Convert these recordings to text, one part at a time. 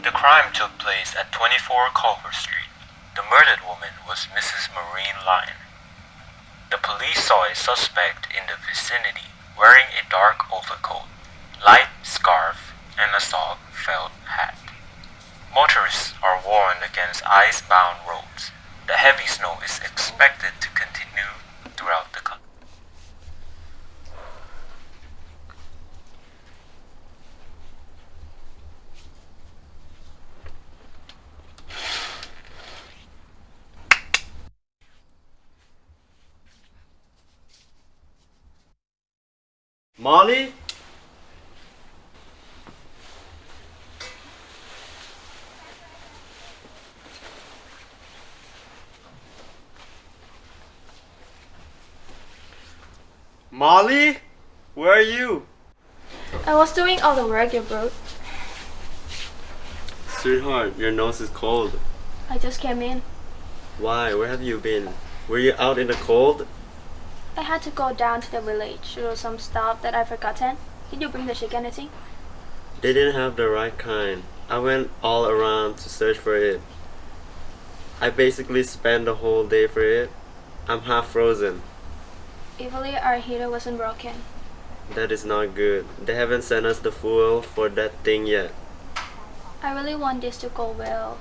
The crime took place at 24 Culver Street. The murdered woman was Mrs. Maureen Lyon. The police saw a suspect in the vicinity wearing a dark overcoat, light scarf, and a soft felt hat. Motorists are warned against ice-bound roads. The heavy snow is expected to continue throughout the country. Molly? Molly? Where are you? I was doing all the work you brought. Sweetheart, your nose is cold. I just came in. Why? Where have you been? Were you out in the cold? I had to go down to the village to do some stuff that I've forgotten. Did you bring the chicken, anything? They didn't have the right kind. I went all around to search for it. I basically spent the whole day for it. I'm half frozen. If only our heater wasn't broken. That is not good. They haven't sent us the fuel for that thing yet. I really want this to go well.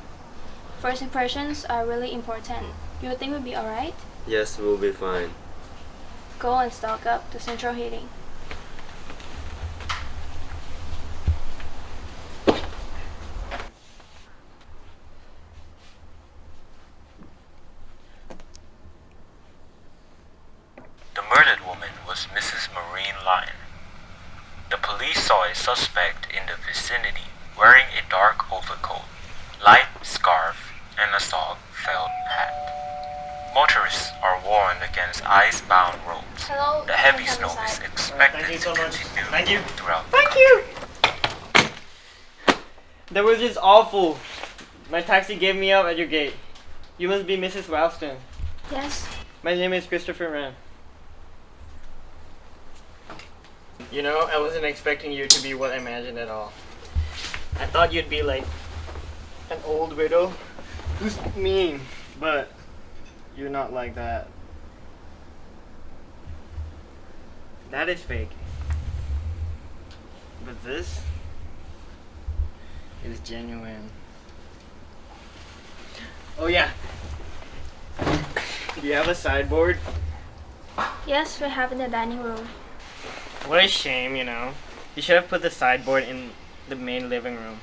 First impressions are really important. You think we'll be alright? Yes, we'll be fine. Go and stock up the central heating. The murdered woman was Mrs. Maureen Lyon. The police saw a suspect in the vicinity wearing a dark overcoat, light scarf, and a soft felt hat. Motorists are warned against ice-bound roads. Hello, The heavy you can snow come is inside. expected Thank you so to much. continue Thank you. throughout the Thank country. you! That was just awful. My taxi gave me up at your gate. You must be Mrs. Ralston. Yes? My name is Christopher Ram. You know, I wasn't expecting you to be what I imagined at all. I thought you'd be like an old widow who's mean, but you're not like that. That is fake. But this is genuine. Oh yeah. Do you have a sideboard? Yes, we have in the dining room. What a shame, you know. You should have put the sideboard in the main living room.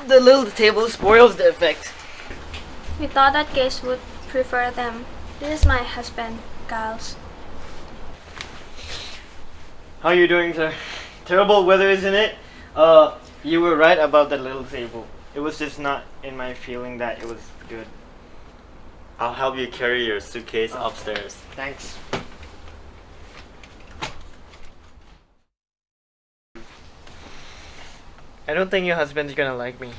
The little table spoils the effect. We thought that guests would prefer them. This is my husband, Giles. How are you doing, sir? Terrible weather, isn't it? You were right about that little table. It was just not in my feeling that it was good. I'll help you carry your suitcase Oh. upstairs. Thanks. I don't think your husband's gonna like me.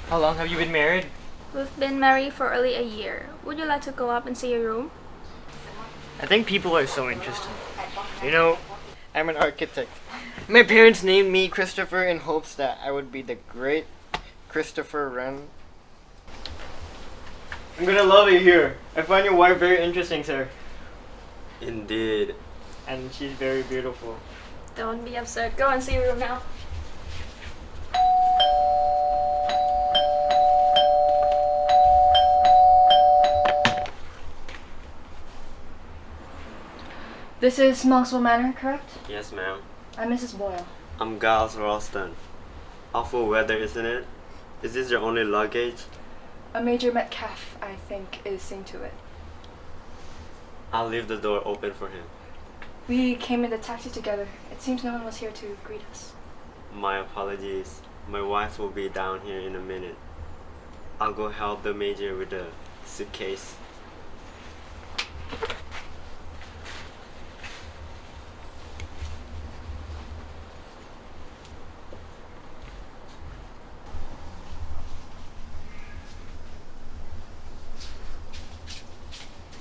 How long have you been married? We've been married for only a year. Would you like to go up and see your room? I think people are so interesting. You know, I'm an architect. My parents named me Christopher in hopes that I would be the great Christopher Wren. I'm gonna love it here. I find your wife very interesting, sir. Indeed. And she's very beautiful. Don't be upset. Go and see your room now. This is Maxwell Manor, correct? Yes, ma'am. I'm Mrs. Boyle. I'm Giles Ralston. Awful weather, isn't it? Is this your only luggage? A Major Metcalf, I think, is seeing to it. I'll leave the door open for him. We came in the taxi together. It seems no one was here to greet us. My apologies. My wife will be down here in a minute. I'll go help the major with the suitcase.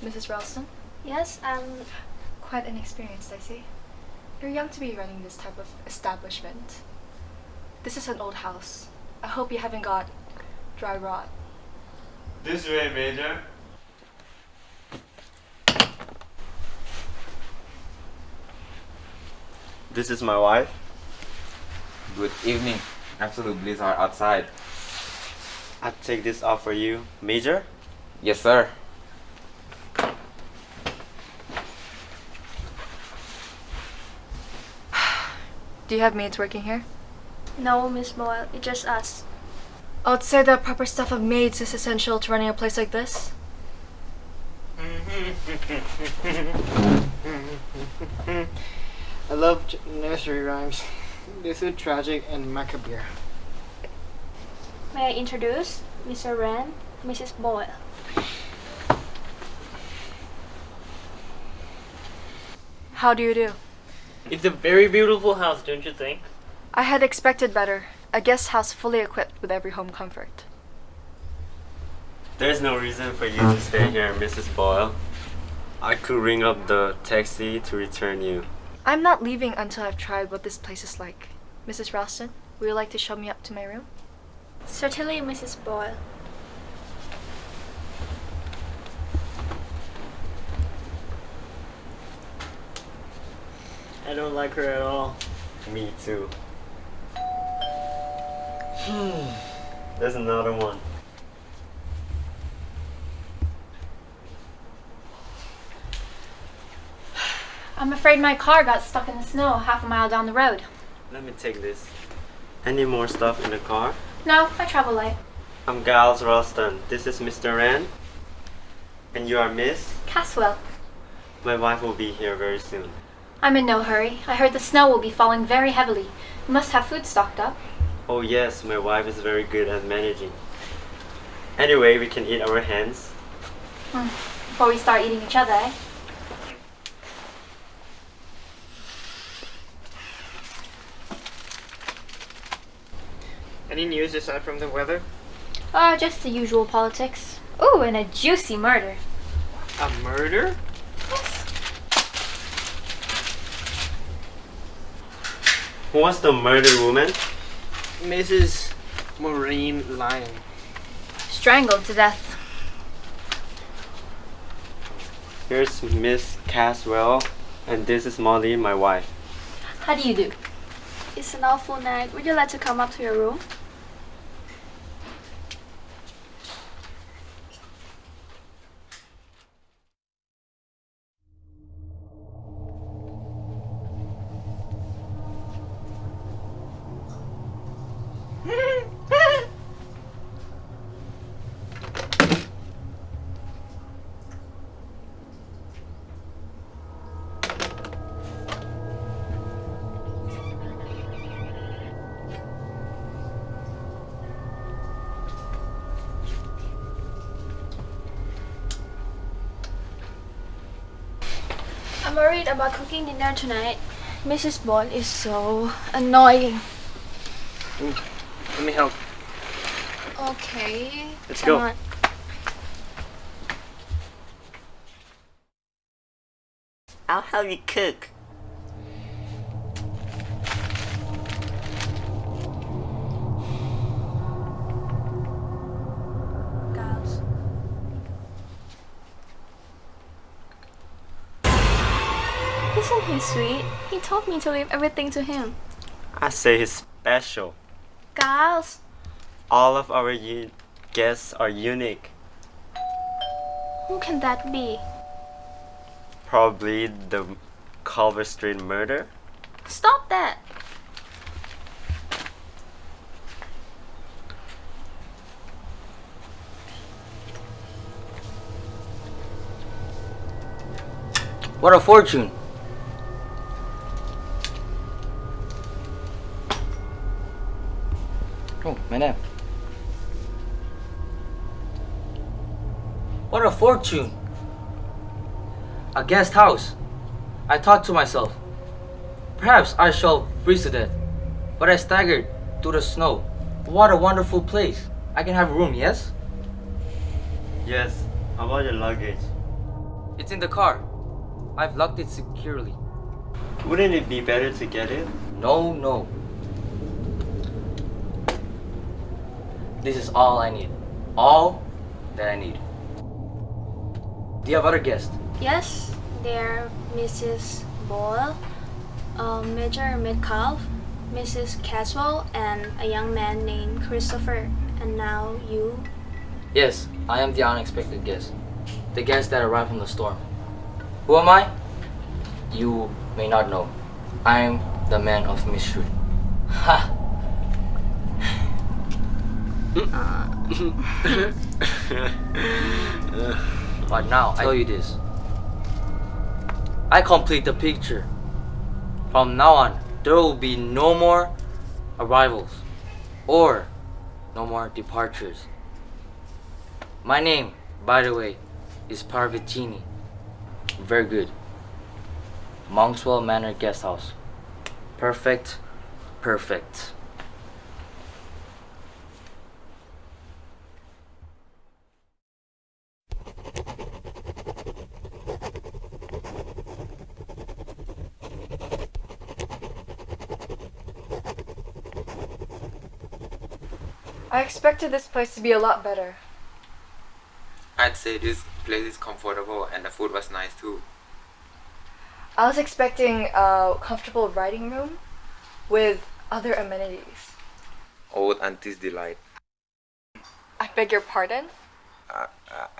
Mrs. Ralston? Yes, Quite inexperienced, I see. You're young to be running this type of establishment. This is an old house. I hope you haven't got dry rot. This way, Major. This is my wife. Good evening. Absolute blizzard outside. I'll take this off for you. Major? Yes, sir. Do you have maids working here? No, Miss Boyle, it's just us. I would say the proper staff of maids is essential to running a place like this. I love nursery rhymes. They're so tragic and macabre. May I introduce Mr. Wren, Mrs. Boyle. How do you do? It's a very beautiful house, don't you think? I had expected better. A guest house fully equipped with every home comfort. There's no reason for you to stay here, Mrs. Boyle. I could ring up the taxi to return you. I'm not leaving until I've tried what this place is like. Mrs. Ralston, would you like to show me up to my room? Certainly, Mrs. Boyle. I don't like her at all. Me too. There's another one. I'm afraid my car got stuck in the snow half a mile down the road. Let me take this. Any more stuff in the car? No, I travel light. I'm Giles Ralston. This is Mr. Rand. And you are Miss? Caswell. My wife will be here very soon. I'm in no hurry. I heard the snow will be falling very heavily. You must have food stocked up. Oh yes, my wife is very good at managing. Anyway, we can eat our hands. Before we start eating each other, eh? Any news aside from the weather? Oh, just the usual politics. Ooh, and a juicy murder. A murder? Who was the murdered woman? Mrs. Maureen Lyon. Strangled to death. Here's Miss Caswell, and this is Molly, my wife. How do you do? It's an awful night. Would you like to come up to your room? I'm worried about cooking dinner tonight. Mrs. Boyle is so annoying. Let me help. Okay. Let's come go. on. I'll help you cook. Giles. Isn't he sweet? He told me to leave everything to him. I say he's special. Giles. All of our guests are unique. Who can that be? Probably the Culver Street murder. Stop that. What a fortune! Oh, madam. What a fortune! A guest house. I thought to myself, perhaps I shall freeze to death. But I staggered through the snow. What a wonderful place. I can have a room, yes? Yes. How about your luggage? It's in the car. I've locked it securely. Wouldn't it be better to get it? No, no. This is all I need. All that I need. Do you have other guests? Yes, they're Mrs. Boyle, Major Metcalf, Mrs. Caswell, and a young man named Christopher. And now you. Yes, I am the unexpected guest. The guest that arrived from the storm. Who am I? You may not know. I am the man of mystery. Ha! But now, I tell you this. I complete the picture. From now on, there will be no more arrivals or no more departures. My name, by the way, is Parvitini. Very good. Monkswell Manor Guest House. Perfect. Perfect. I expected this place to be a lot better. I'd say this place is comfortable and the food was nice too. I was expecting a comfortable writing room with other amenities. Old Auntie's delight. I beg your pardon?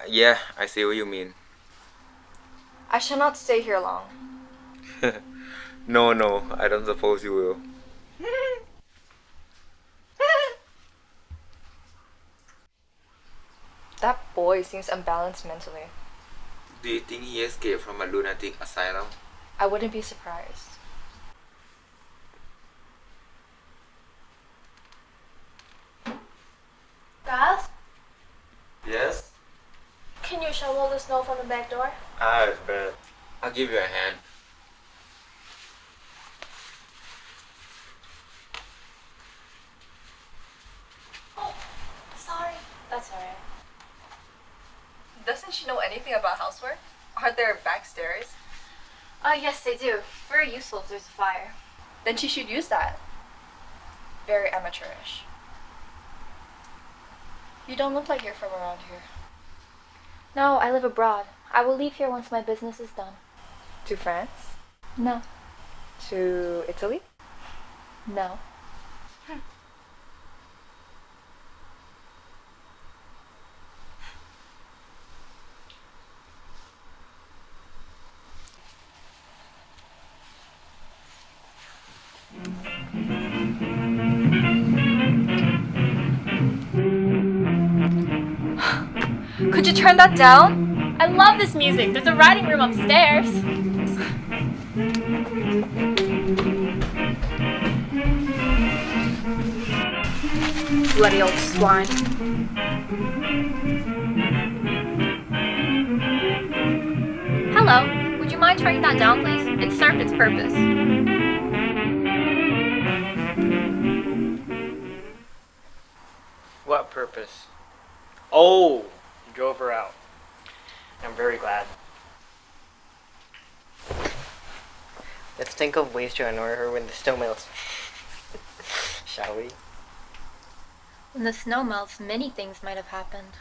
Yeah, I see what you mean. I shall not stay here long. No, I don't suppose you will. That boy seems unbalanced mentally. Do you think he escaped from a lunatic asylum? I wouldn't be surprised. Guys, Yes? can you shovel the snow from the back door? I bet. I'll give you a hand. Sorry. That's alright. Doesn't she know anything about housework? Are there back stairs? Yes, they do. Very useful if there's a fire. Then she should use that. Very amateurish. You don't look like you're from around here. No, I live abroad. I will leave here once my business is done. To France? No. To Italy? No. Could you turn that down? I love this music. There's a writing room upstairs. Bloody old swine. Hello. Would you mind turning that down, please? It served its purpose. What purpose? Oh, you drove her out. I'm very glad. Let's think of ways to annoy her when the snow melts. Shall we? When the snow melts, many things might have happened.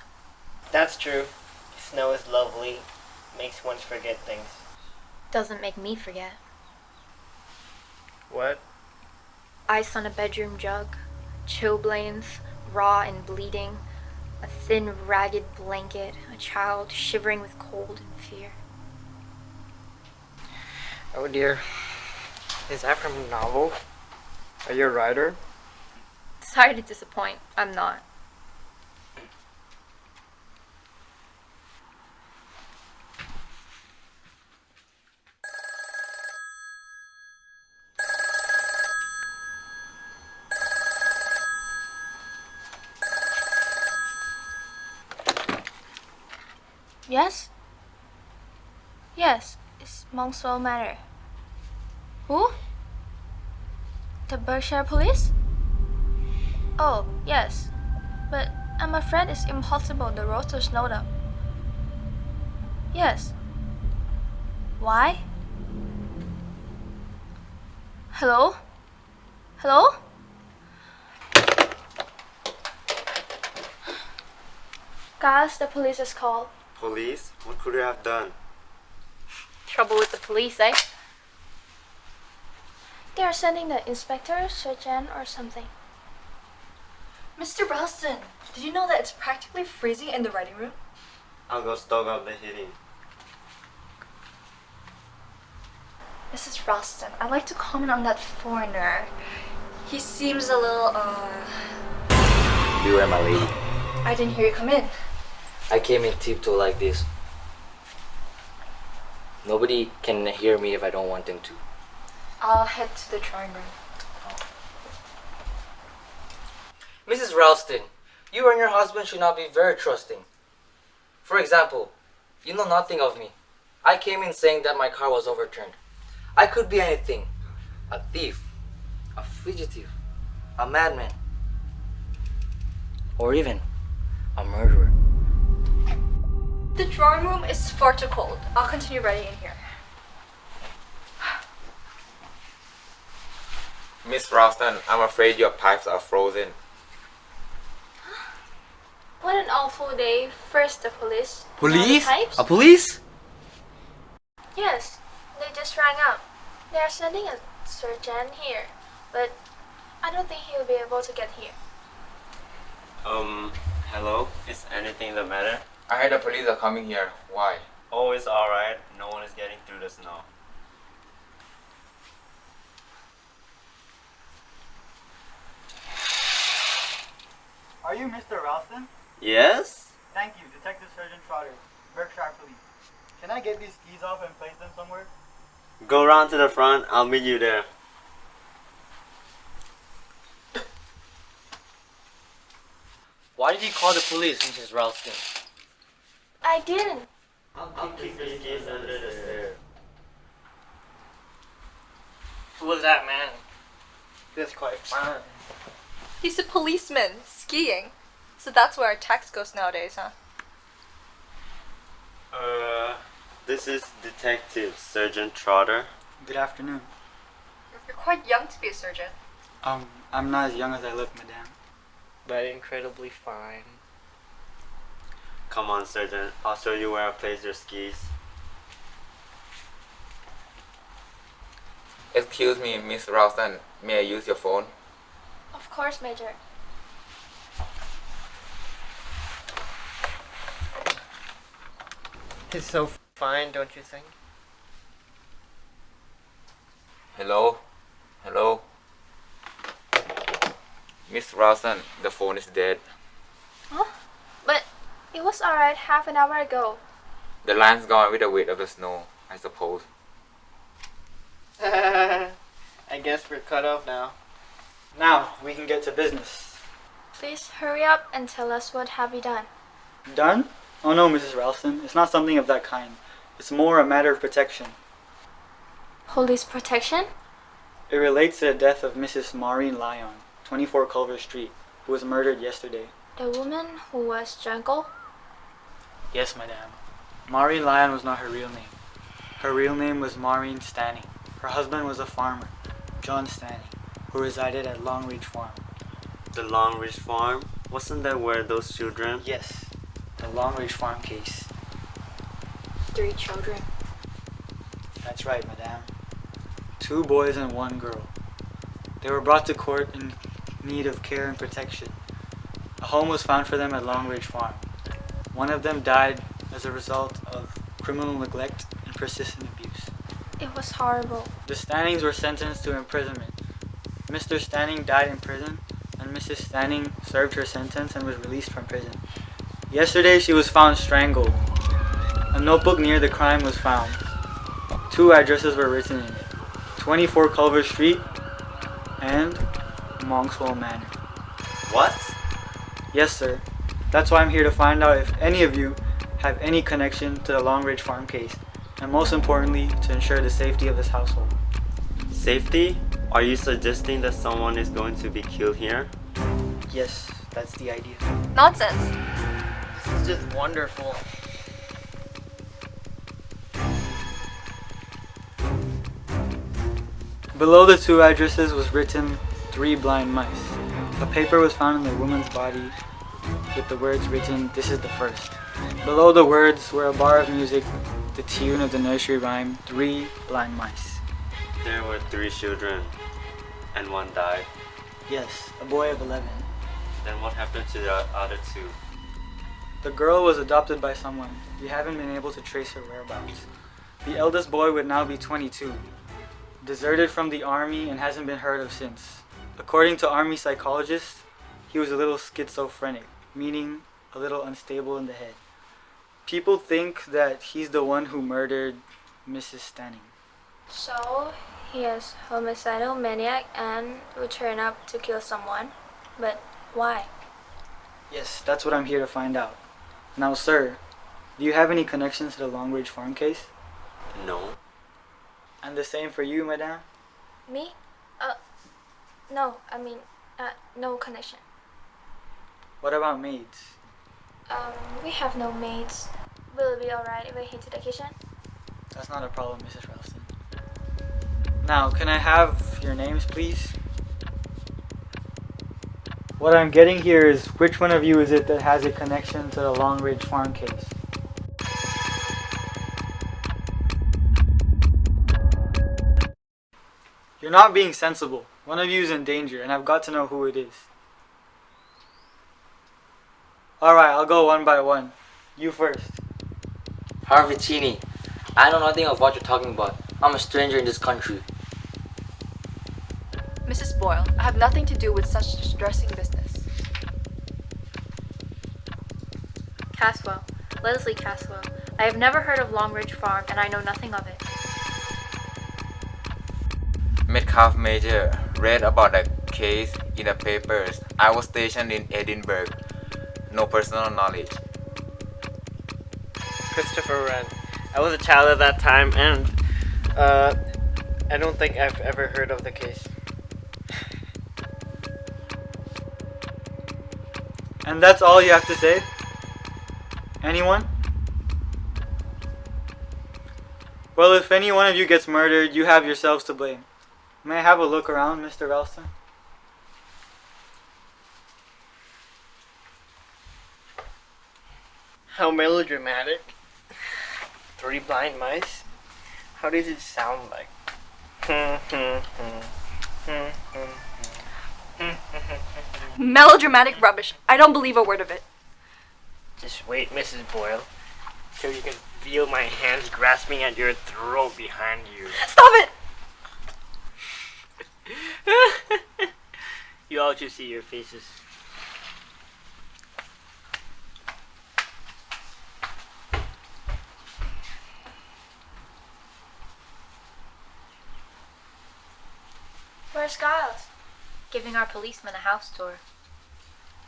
That's true. Snow is lovely. Makes one forget things. Doesn't make me forget. What? Ice on a bedroom jug, chilblains, raw and bleeding, a thin, ragged blanket, a child shivering with cold and fear. Oh dear. Is that from a novel? Are you a writer? Sorry to disappoint, I'm not. Yes? Yes, it's Monkswell Manor. Who? The Berkshire Police? Oh, yes. But I'm afraid it's impossible. The roads are snowed up. Yes. Why? Hello? Hello? Gus, the police is called. Police? What could you have done? Trouble with the police, eh? They are sending the inspector, sergeant, or something. Mr. Ralston, did you know that it's practically freezing in the writing room? I'll go stoke up the heating. Mrs. Ralston, I'd like to comment on that foreigner. He seems a little, Beware, my lady. I didn't hear you come in. I came in tiptoe like this. Nobody can hear me if I don't want them to. I'll head to the drawing room. Mrs. Ralston, you and your husband should not be very trusting. For example, you know nothing of me. I came in saying that my car was overturned. I could be anything. A thief, a fugitive, a madman, or even a murderer. The drawing room is far too cold. I'll continue writing in here. Miss Ralston, I'm afraid your pipes are frozen. What an awful day. First the police. now the Police? pipes. A police? Yes, they just rang up. They are sending a sergeant here, but I don't think he will be able to get here. Hello? Is anything the matter? I heard the police are coming here. Why? Oh, it's alright. No one is getting through the snow. Are you Mr. Ralston? Yes? Thank you, Detective Sergeant Trotter, Berkshire Police. Can I get these skis off and place them somewhere? Go round to the front. I'll meet you there. Why did you call the police, Mrs. Ralston? I didn't. I'll keep your skis under the stairs. Who was that man? He was quite fine. He's a policeman, skiing. So that's where our tax goes nowadays, huh? This is Detective Sergeant Trotter. Good afternoon. You're quite young to be a surgeon. I'm not as young as I look, madame. But incredibly fine. Come on, Sergeant. I'll show you where I place your skis. Excuse me, Miss Ralston. May I use your phone? Of course, Major. He's so fine, don't you think? Hello? Hello? Miss Ralston, the phone is dead. Huh? But it was alright half an hour ago. The line's gone with the weight of the snow, I suppose. I guess we're cut off now. Now, we can get to business. Please hurry up and tell us what have you done. Done? Oh no, Mrs. Ralston. It's not something of that kind. It's more a matter of protection. Police protection? It relates to the death of Mrs. Maureen Lyon, 24 Culver Street, who was murdered yesterday. The woman who was strangled? Yes, madame. Maureen Lyon was not her real name. Her real name was Maureen Stanning. Her husband was a farmer, John Stanning, who resided at Long Ridge Farm. The Long Ridge Farm? Wasn't that where those children? Yes, the Long Ridge Farm case. 3 children. That's right, madame. 2 boys and 1 girl. They were brought to court in need of care and protection. A home was found for them at Long Ridge Farm. One of them died as a result of criminal neglect and persistent abuse. It was horrible. The Stannings were sentenced to imprisonment. Mr. Stanning died in prison, and Mrs. Stanning served her sentence and was released from prison. Yesterday, she was found strangled. A notebook near the crime was found. 2 addresses were written in it: 24 Culver Street and Monkswell Manor. What? Yes, sir. That's why I'm here to find out if any of you have any connection to the Long Ridge Farm case, and most importantly, to ensure the safety of this household. Safety? Are you suggesting that someone is going to be killed here? Yes, that's the idea. Nonsense. This is just wonderful. Below the 2 addresses was written 3 blind mice. A paper was found in the woman's body with the words written, "This is the first." Below the words were a bar of music, the tune of the nursery rhyme, Three Blind Mice. There were 3 children, and 1 died. Yes, a boy of 11. Then what happened to the other 2? The girl was adopted by someone. We haven't been able to trace her whereabouts. The eldest boy would now be 22. Deserted from the army and hasn't been heard of since. According to army psychologists, he was a little schizophrenic, meaning a little unstable in the head. People think that he's the one who murdered Mrs. Stanning. So, he is homicidal maniac and would turn up to kill someone. But why? Yes, that's what I'm here to find out. Now, sir, do you have any connections to the Longridge Farm case? No. And the same for you, madame? Me? No, no connection. What about maids? We have no maids. Will it be alright if I head to the kitchen? That's not a problem, Mrs. Ralston. Now, can I have your names, please? What I'm getting here is, which one of you is it that has a connection to the Longridge Farm case? You're not being sensible. One of you is in danger, and I've got to know who it is. Alright, I'll go one by one. You first. Harvey Cheney, I know nothing of what you're talking about. I'm a stranger in this country. Mrs. Boyle, I have nothing to do with such distressing business. Caswell. Leslie Caswell. I have never heard of Longridge Farm and I know nothing of it. Metcalf Major, read about the case in the papers. I was stationed in Edinburgh. No personal knowledge. Christopher Wren. I was a child at that time, and I don't think I've ever heard of the case. And that's all you have to say? Anyone? Well, if any one of you gets murdered, you have yourselves to blame. May I have a look around, Mr. Ralston? How melodramatic. 3 blind mice? How does it sound like? Melodramatic rubbish. I don't believe a word of it. Just wait, Mrs. Boyle, till you can feel my hands grasping at your throat behind you. Stop it! You all should see your faces. Where's Giles? Giving our policeman a house tour.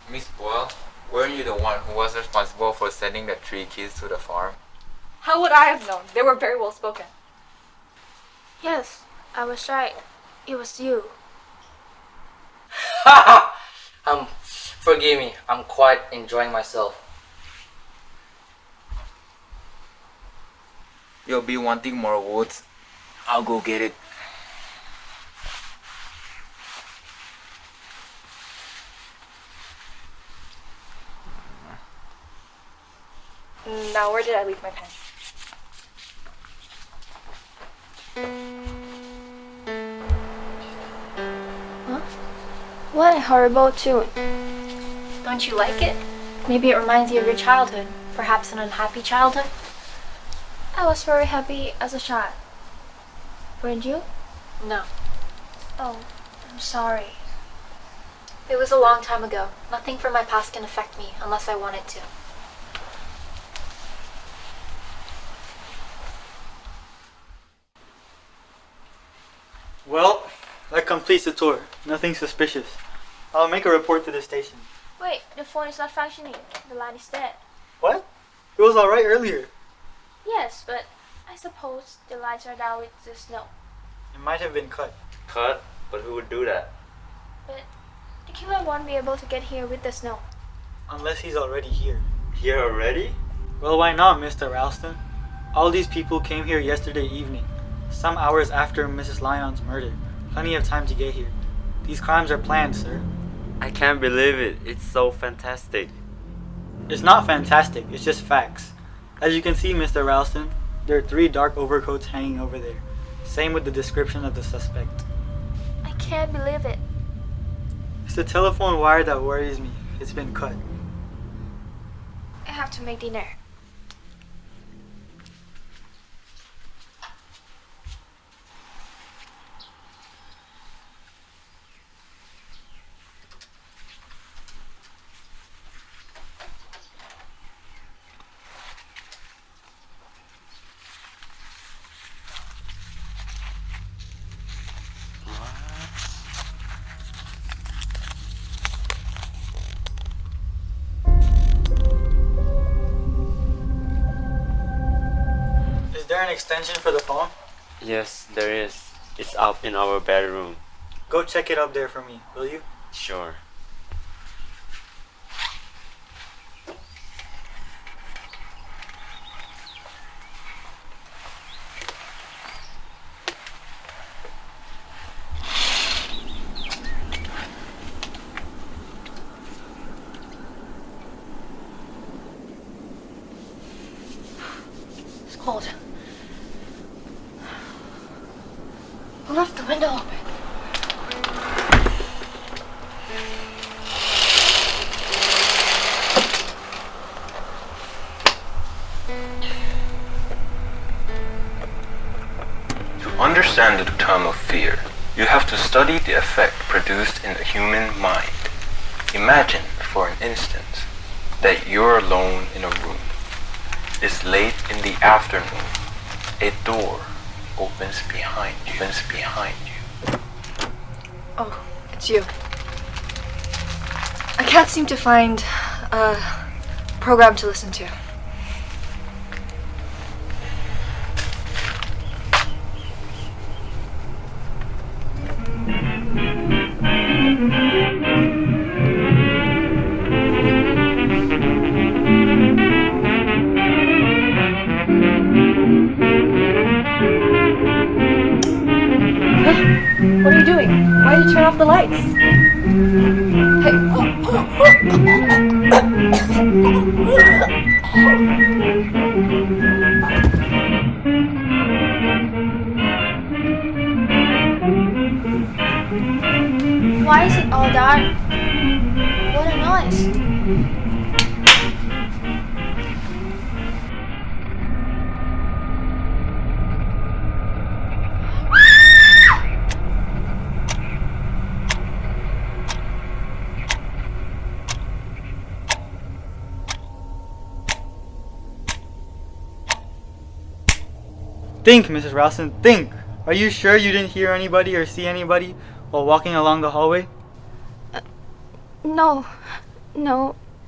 Miss Boyle, weren't you the one who was responsible for sending the 3 kids to the farm? How would I have known? They were very well spoken. Yes, I was right. It was you. Forgive me. I'm quite enjoying myself. You'll be wanting more wood. I'll go get it. Now, where did I leave my pen? Huh? What a horrible tune. Don't you like it? Maybe it reminds you of your childhood. Perhaps an unhappy childhood? I was very happy as a child. Weren't you? No. Oh, I'm sorry. It was a long time ago. Nothing from my past can affect me unless I want it to. Well, that completes the tour. Nothing suspicious. I'll make a report to the station. Wait, the phone is not functioning. The line is dead. What? It was alright earlier. Yes, but I suppose the lights are down with the snow. It might have been cut. Cut? But who would do that? But the killer won't be able to get here with the snow. Unless he's already here. Here already? Well, why not, Mr. Ralston? All these people came here yesterday evening, some hours after Mrs. Lyon's murder. Plenty of time to get here. These crimes are planned, sir. I can't believe it. It's so fantastic. It's not fantastic, it's just facts. As you can see, Mr. Ralston, there are 3 dark overcoats hanging over there. Same with the description of the suspect. I can't believe it. It's the telephone wire that worries me. It's been cut. I have to make dinner. Is there an extension for the phone? Yes, there is. It's up in our bedroom. Go check it up there for me, will you? Sure. It's cold. Who left the window open? To understand the term of fear, you have to study the effect produced in the human mind. Imagine, for an instant, that you're alone in a room. It's late in the afternoon. A door opens behind you. Oh, it's you. I can't seem to find a program to listen to. What are you doing? Why did you turn off the lights? Why is it all dark? What a noise. Think, Mrs. Ralston, think! Are you sure you didn't hear anybody or see anybody while walking along the hallway? No,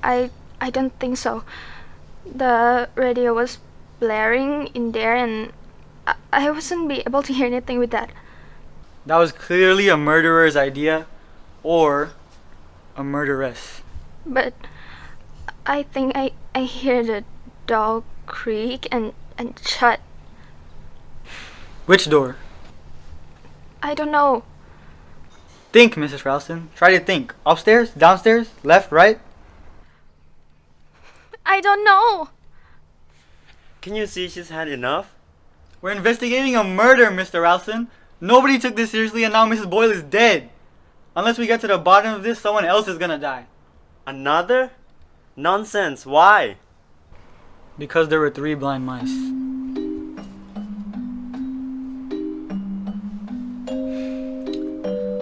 I don't think so. The radio was blaring in there and I wasn't be able to hear anything with that. That was clearly a murderer's idea or a murderess. But I think I hear the door creak and shut. Which door? I don't know. Think, Mrs. Ralston. Try to think. Upstairs? Downstairs? Left? Right? I don't know. Can you see she's had enough? We're investigating a murder, Mr. Ralston. Nobody took this seriously and now Mrs. Boyle is dead. Unless we get to the bottom of this, someone else is gonna die. Another? Nonsense. Why? Because there were 3 blind mice.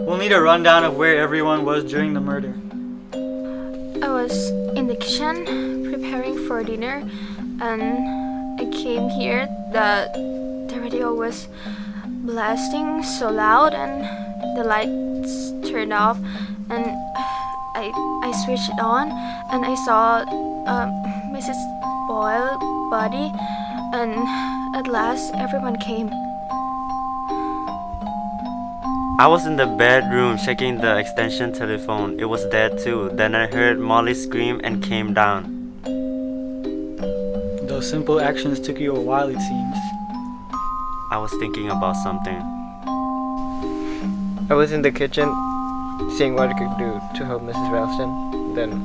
We'll need a rundown of where everyone was during the murder. I was in the kitchen preparing for dinner and I came here. The radio was blasting so loud and the lights turned off and I switched it on and I saw Mrs. Boyle's body and at last everyone came. I was in the bedroom checking the extension telephone. It was dead too. Then I heard Molly scream and came down. Those simple actions took you a while, it seems. I was thinking about something. I was in the kitchen seeing what I could do to help Mrs. Ralston. Then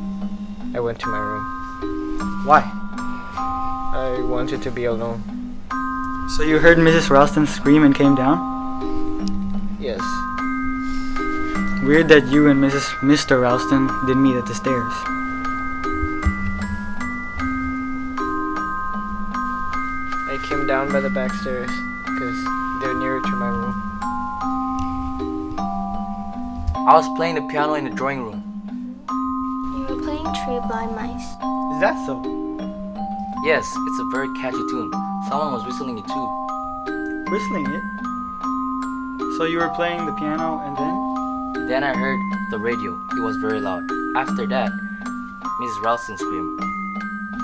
I went to my room. Why? I wanted to be alone. So you heard Mrs. Ralston scream and came down? Yes. Weird that you and Mr. Ralston didn't meet at the stairs. I came down by the back stairs because they're nearer to my room. I was playing the piano in the drawing room. You were playing Three Blind Mice. Is that so? Yes, it's a very catchy tune. Someone was whistling it too. Whistling it? So you were playing the piano and then? Then I heard the radio. It was very loud. After that, Mrs. Ralston screamed.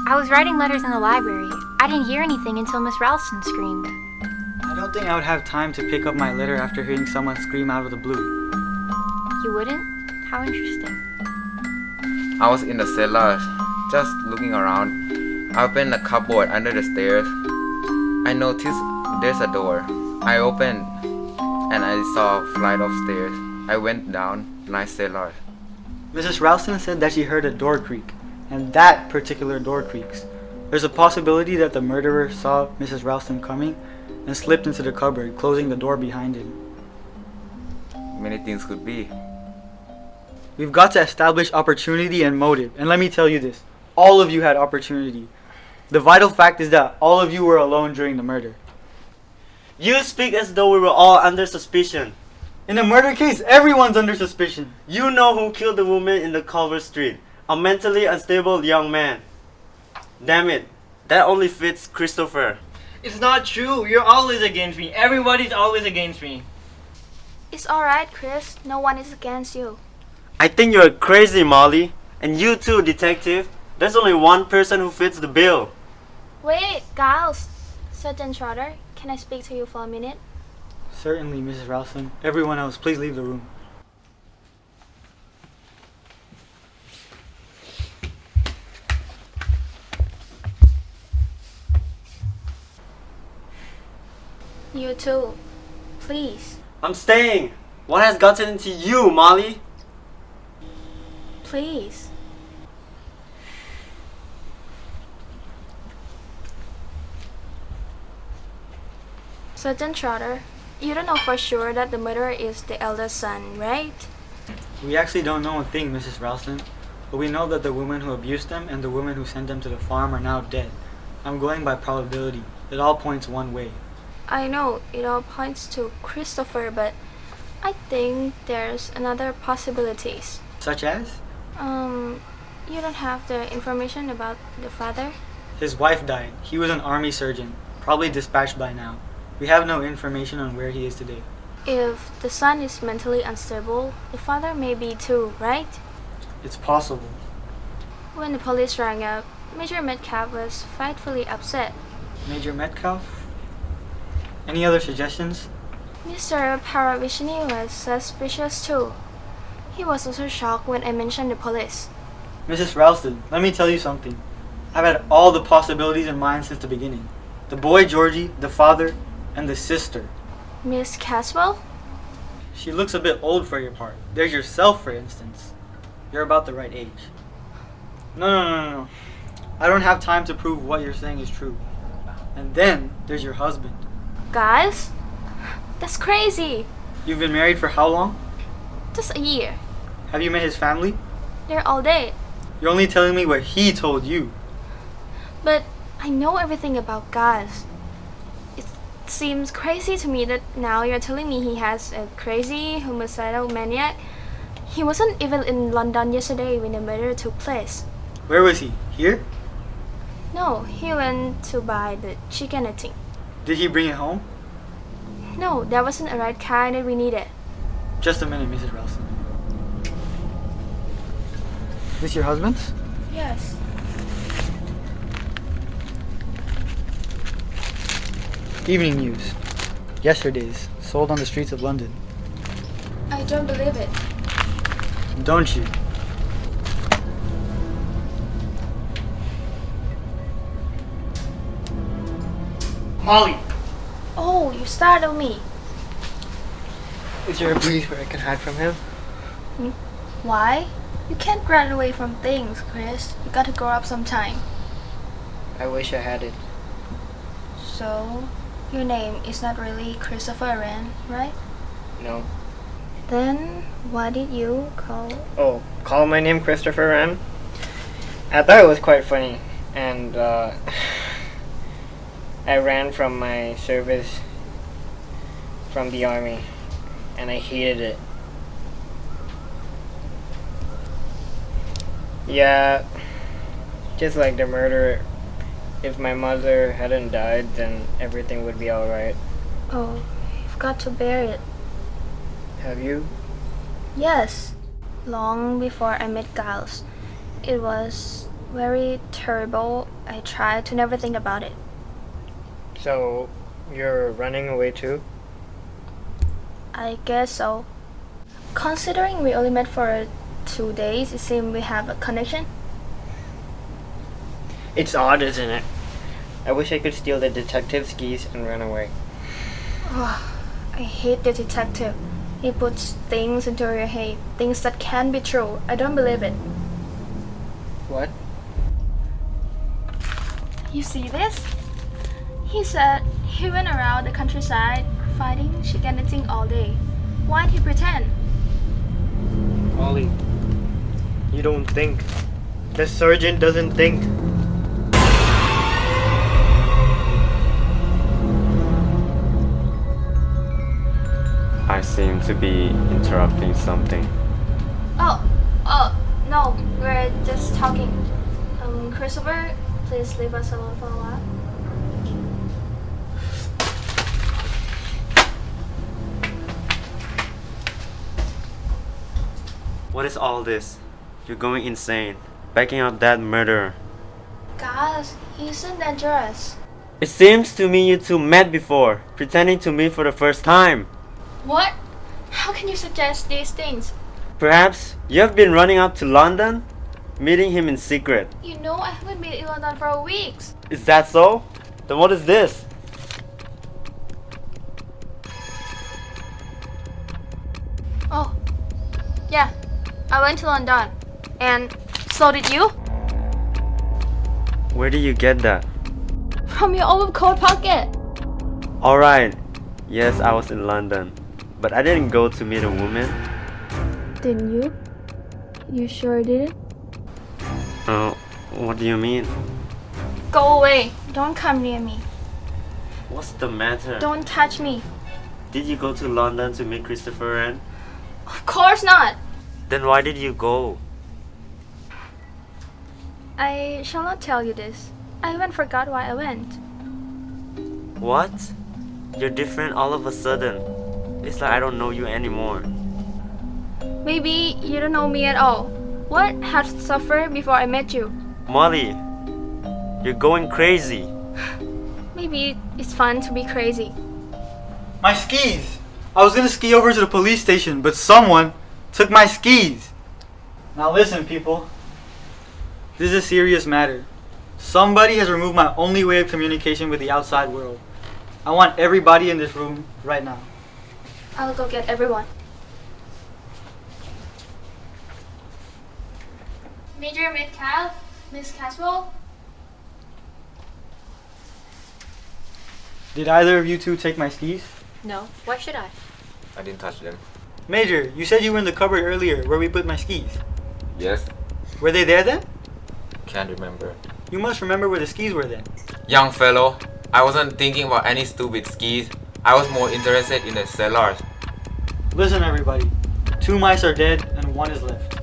I was writing letters in the library. I didn't hear anything until Miss Ralston screamed. I don't think I would have time to pick up my letter after hearing someone scream out of the blue. You wouldn't? How interesting. I was in the cellar, just looking around. I opened the cupboard under the stairs. I noticed there's a door. I opened and I saw a flight of stairs. I went down, nice cellar. Mrs. Ralston said that she heard a door creak, and that particular door creaks. There's a possibility that the murderer saw Mrs. Ralston coming and slipped into the cupboard, closing the door behind him. Many things could be. We've got to establish opportunity and motive, and let me tell you this. All of you had opportunity. The vital fact is that all of you were alone during the murder. You speak as though we were all under suspicion. In a murder case, everyone's under suspicion. You know who killed the woman in the Culver Street. A mentally unstable young man. Damn it. That only fits Christopher. It's not true. You're always against me. Everybody's always against me. It's alright, Chris. No one is against you. I think you're crazy, Molly. And you too, detective. There's only one person who fits the bill. Wait, Giles. Sergeant Trotter, can I speak to you for a minute? Certainly, Mrs. Ralston. Everyone else, please leave the room. You too. Please. I'm staying. What has gotten into you, Molly? Please. Sergeant Trotter, you don't know for sure that the murderer is the eldest son, right? We actually don't know a thing, Mrs. Ralston, but we know that the woman who abused them and the woman who sent them to the farm are now dead. I'm going by probability. It all points one way. I know it all points to Christopher, but I think there's another possibilities. Such as? You don't have the information about the father? His wife died. He was an army surgeon, probably dispatched by now. We have no information on where he is today. If the son is mentally unstable, the father may be too, right? It's possible. When the police rang up, Major Metcalf was frightfully upset. Major Metcalf? Any other suggestions? Mr. Paravicini was suspicious too. He was also shocked when I mentioned the police. Mrs. Ralston, let me tell you something. I've had all the possibilities in mind since the beginning. The boy Georgie, the father, and the sister. Miss Caswell? She looks a bit old for your part. There's yourself, for instance. You're about the right age. No. I don't have time to prove what you're saying is true. And then there's your husband. Guys? That's crazy! You've been married for how long? Just a year. Have you met his family? They're all dead. You're only telling me what he told you. But I know everything about Gaz. It seems crazy to me that now you're telling me he has a crazy homicidal maniac. He wasn't even in London yesterday when the murder took place. Where was he? Here? No, he went to buy the chicken, I think. Did he bring it home? No, that wasn't the right kind that we needed. Just a minute, Mrs. Ralston. This your husband's? Yes. Evening news. Yesterday's. Sold on the streets of London. I don't believe it. Don't you? Molly! Oh, you startled me. Is there a place where I can hide from him? Why? You can't run away from things, Chris. You gotta grow up sometime. I wish I had it. So, your name is not really Christopher Wren, right? No. Then, why did you call? Oh, call my name Christopher Wren? I thought it was quite funny. And, I ran from my service from the army. And I hated it. Yeah, just like the murderer. If my mother hadn't died, then everything would be alright. Oh, you've got to bear it. Have you? Yes. Long before I met Giles. It was very terrible. I tried to never think about it. So, you're running away too? I guess so. Considering we only met for 2 days, it seems we have a connection. It's odd, isn't it? I wish I could steal the detective's keys and run away. Oh, I hate the detective. He puts things into your head, things that can't be true. I don't believe it. What? You see this? He said he went around the countryside fighting chicken all day. Why'd he pretend? Ollie, you don't think. The surgeon doesn't think. I seem to be interrupting something. Oh, no, we're just talking. Christopher, please leave us alone for a while. What is all this? You're going insane. Backing up that murderer. Guys, he isn't dangerous. It seems to me you two met before, pretending to meet for the first time. What? How can you suggest these things? Perhaps you have been running up to London, meeting him in secret. You know I haven't been in London for weeks. Is that so? Then what is this? Oh, yeah, I went to London. And so did you? Where did you get that? From your overcoat pocket. Alright, yes, I was in London, but I didn't go to meet a woman. Didn't you? You sure didn't? Oh, what do you mean? Go away. Don't come near me. What's the matter? Don't touch me. Did you go to London to meet Christopher Wren? Of course not. Then why did you go? I shall not tell you this. I even forgot why I went. What? You're different all of a sudden. It's like I don't know you anymore. Maybe you don't know me at all. What had suffered before I met you? Molly, you're going crazy. Maybe it's fun to be crazy. My skis! I was gonna ski over to the police station, but someone took my skis. Now listen, people. This is a serious matter. Somebody has removed my only way of communication with the outside world. I want everybody in this room right now. I'll go get everyone. Major Metcalf, Miss Caswell. Did either of you two take my skis? No, why should I? I didn't touch them. Major, you said you were in the cupboard earlier where we put my skis. Yes? Were they there then? Can't remember. You must remember where the skis were then. Young fellow, I wasn't thinking about any stupid skis. I was more interested in the cellars. Listen everybody, 2 mice are dead and 1 is left.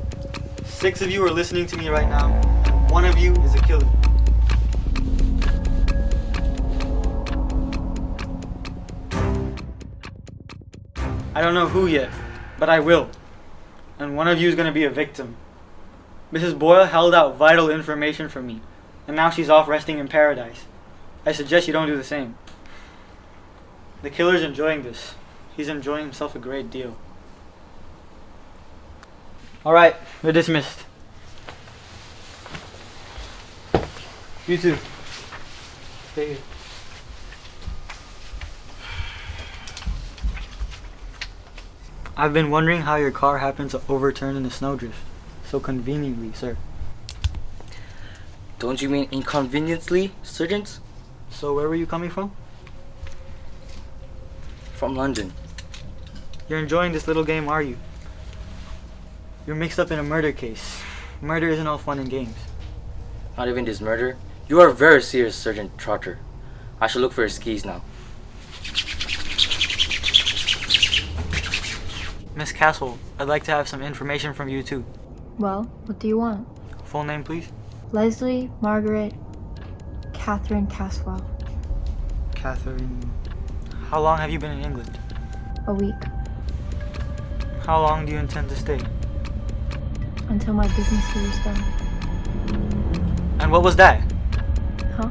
6 of you are listening to me right now, and 1 of you is a killer. I don't know who yet, but I will. And 1 of you is going to be a victim. Mrs. Boyle held out vital information from me, and now she's off resting in paradise. I suggest you don't do the same. The killer's enjoying this. He's enjoying himself a great deal. Alright, we're dismissed. You too. Stay here. I've been wondering how your car happened to overturn in the snowdrift so conveniently, sir. Don't you mean inconveniently, Sergeant? So where were you coming from? From London. You're enjoying this little game, are you? You're mixed up in a murder case. Murder isn't all fun and games. Not even this murder. You are very serious, Sergeant Trotter. I shall look for your skis now. Miss Caswell, I'd like to have some information from you too. Well, what do you want? Full name, please. Leslie Margaret Catherine Caswell. Catherine. How long have you been in England? A week. How long do you intend to stay? Until my business here is done. And what was that? Huh?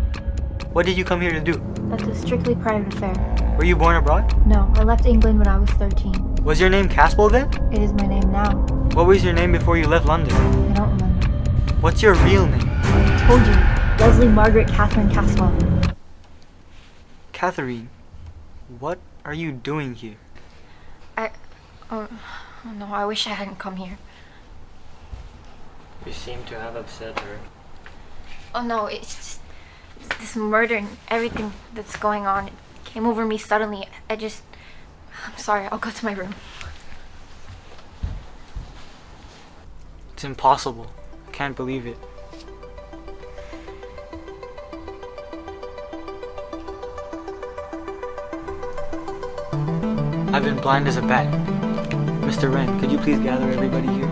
What did you come here to do? That's a strictly private affair. Were you born abroad? No, I left England when I was 13. Was your name Caswell then? It is my name now. What was your name before you left London? I don't remember. What's your real name? I told you. Leslie Margaret Catherine Caswell. Catherine, what are you doing here? Oh no, I wish I hadn't come here. You seem to have upset her. Oh no, it's just this murder and everything that's going on. It came over me suddenly. I'm sorry, I'll go to my room. It's impossible. I can't believe it. I've been blind as a bat. Mr. Wren, could you please gather everybody here?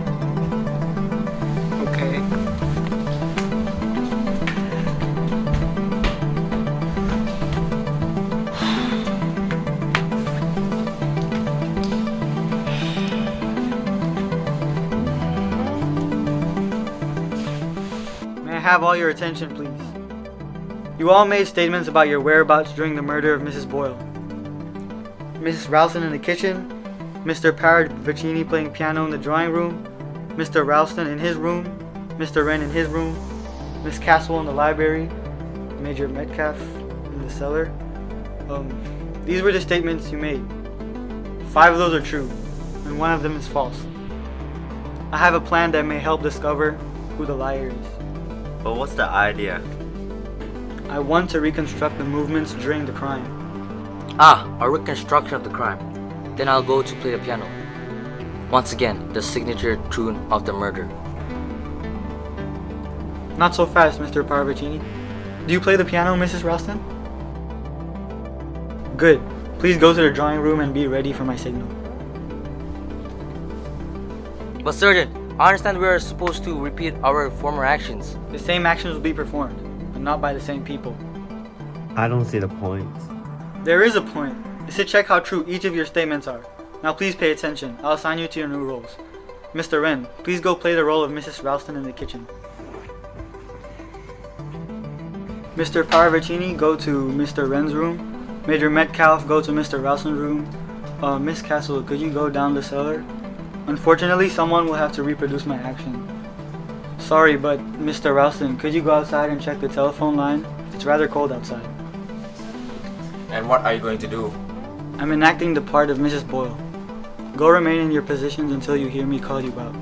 Okay. May I have all your attention, please? You all made statements about your whereabouts during the murder of Mrs. Boyle. Mrs. Ralston in the kitchen, Mr. Paravicini playing piano in the drawing room, Mr. Ralston in his room, Mr. Wren in his room, Miss Caswell in the library, Major Metcalf in the cellar. These were the statements you made. 5 of those are true, and 1 of them is false. I have a plan that may help discover who the liar is. But what's the idea? I want to reconstruct the movements during the crime. A reconstruction of the crime. Then I'll go to play the piano. Once again, the signature tune of the murder. Not so fast, Mr. Paravicini. Do you play the piano, Mrs. Ralston? Good. Please go to the drawing room and be ready for my signal. But Sergeant, I understand we are supposed to repeat our former actions. The same actions will be performed, but not by the same people. I don't see the point. There is a point. It's to check how true each of your statements are. Now please pay attention. I'll assign you to your new roles. Mr. Wren, please go play the role of Mrs. Ralston in the kitchen. Mr. Paravicini, go to Mr. Wren's room. Major Metcalf, go to Mr. Ralston's room. Miss Castle, could you go down the cellar? Unfortunately, someone will have to reproduce my action. Sorry, but Mr. Ralston, could you go outside and check the telephone line? It's rather cold outside. And what are you going to do? I'm enacting the part of Mrs. Boyle. Go remain in your positions until you hear me call you out.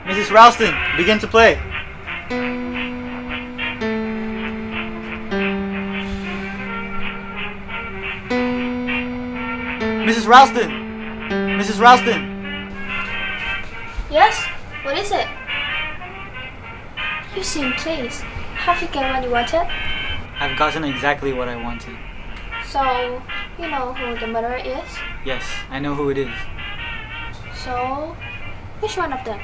Mrs. Ralston, begin to play. Mrs. Ralston! Mrs. Ralston! Yes? What is it? You seem pleased. Have you got what you wanted? I've gotten exactly what I wanted. So, you know who the murderer is? Yes, I know who it is. So, which one of them?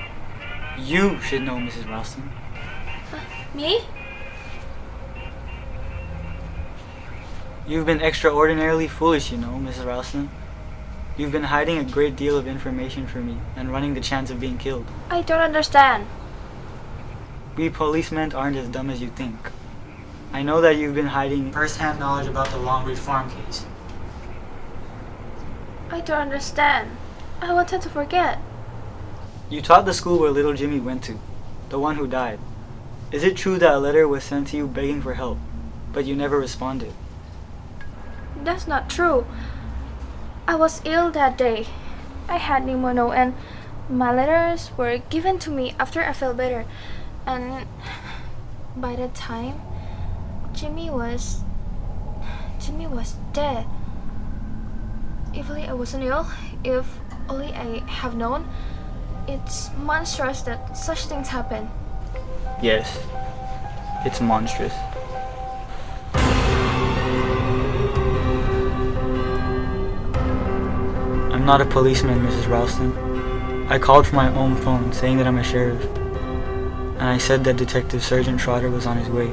You should know, Mrs. Ralston. Me? You've been extraordinarily foolish, you know, Mrs. Ralston. You've been hiding a great deal of information from me and running the chance of being killed. I don't understand. We policemen aren't as dumb as you think. I know that you've been hiding first-hand knowledge about the Longridge Farm case. I don't understand. I wanted to forget. You taught the school where little Jimmy went to, the one who died. Is it true that a letter was sent to you begging for help, but you never responded? That's not true. I was ill that day. I had pneumonia and my letters were given to me after I felt better. And by that time, Jimmy was dead. If only I wasn't ill, if only I have known. It's monstrous that such things happen. Yes, it's monstrous. I'm not a policeman, Mrs. Ralston. I called from my own phone saying that I'm a sheriff. And I said that Detective Sergeant Trotter was on his way.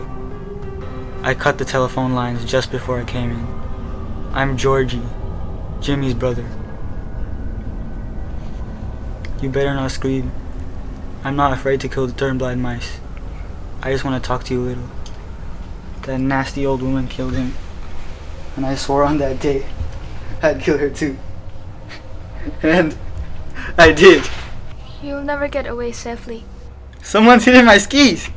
I cut the telephone lines just before I came in. I'm Georgie, Jimmy's brother. You better not scream. I'm not afraid to kill the turn-blind mice. I just want to talk to you a little. That nasty old woman killed him. And I swore on that day I'd kill her too. And I did. You'll never get away safely. Someone's hidden my skis.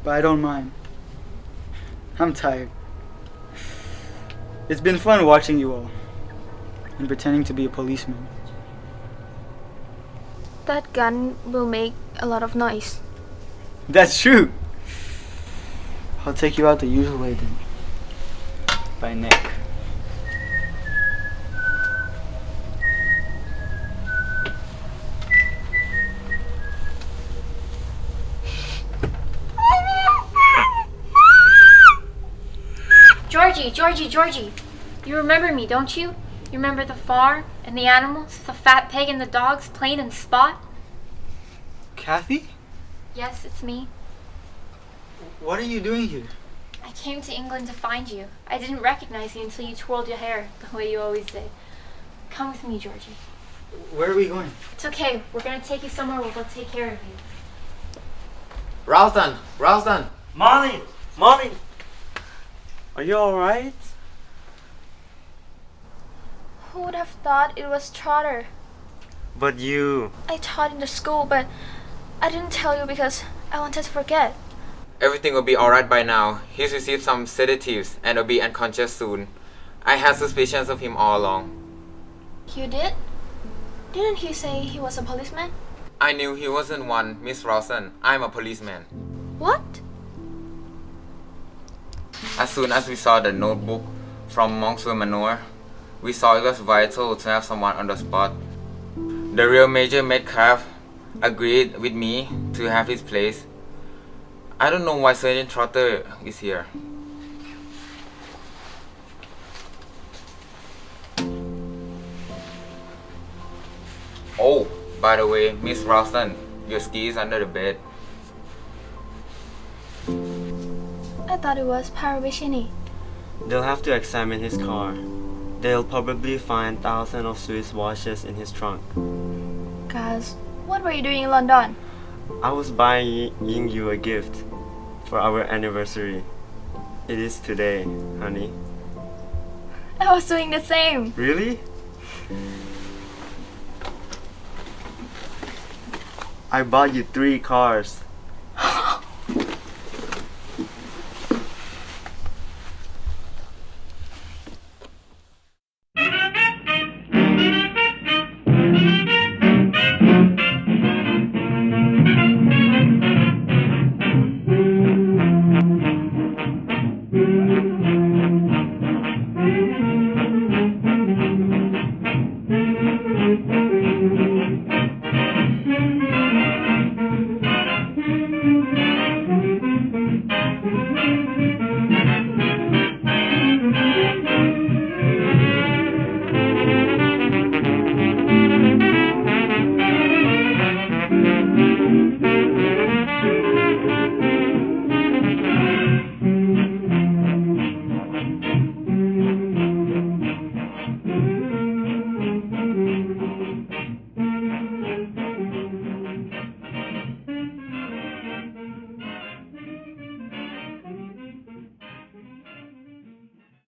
But I don't mind. I'm tired. It's been fun watching you all and pretending to be a policeman. That gun will make a lot of noise. That's true. I'll take you out the usual way then. By neck. Georgie. You remember me, don't you? You remember the farm and the animals, the fat pig and the dogs playing in the spot? Kathy? Yes, it's me. What are you doing here? I came to England to find you. I didn't recognize you until you twirled your hair, the way you always did. Come with me, Georgie. Where are we going? It's okay. We're gonna take you somewhere where they'll take care of you. Ralston! Molly! Are you alright? Who would have thought it was Trotter? But you... I taught in the school, but I didn't tell you because I wanted to forget. Everything will be alright by now. He's received some sedatives and will be unconscious soon. I had suspicions of him all along. You did? Didn't he say he was a policeman? I knew he wasn't one, Miss Ralston. I'm a policeman. What? As soon as we saw the notebook from Monksville Manor, we saw it was vital to have someone on the spot. The real Major Metcalf agreed with me to have his place. I don't know why Sergeant Trotter is here. Oh, by the way, Miss Ralston, your ski is under the bed. I thought it was Paravicini. They'll have to examine his car. They'll probably find thousands of Swiss watches in his trunk. Guys, what were you doing in London? I was buying you a gift for our anniversary. It is today, honey. I was doing the same. Really? I bought you 3 cars.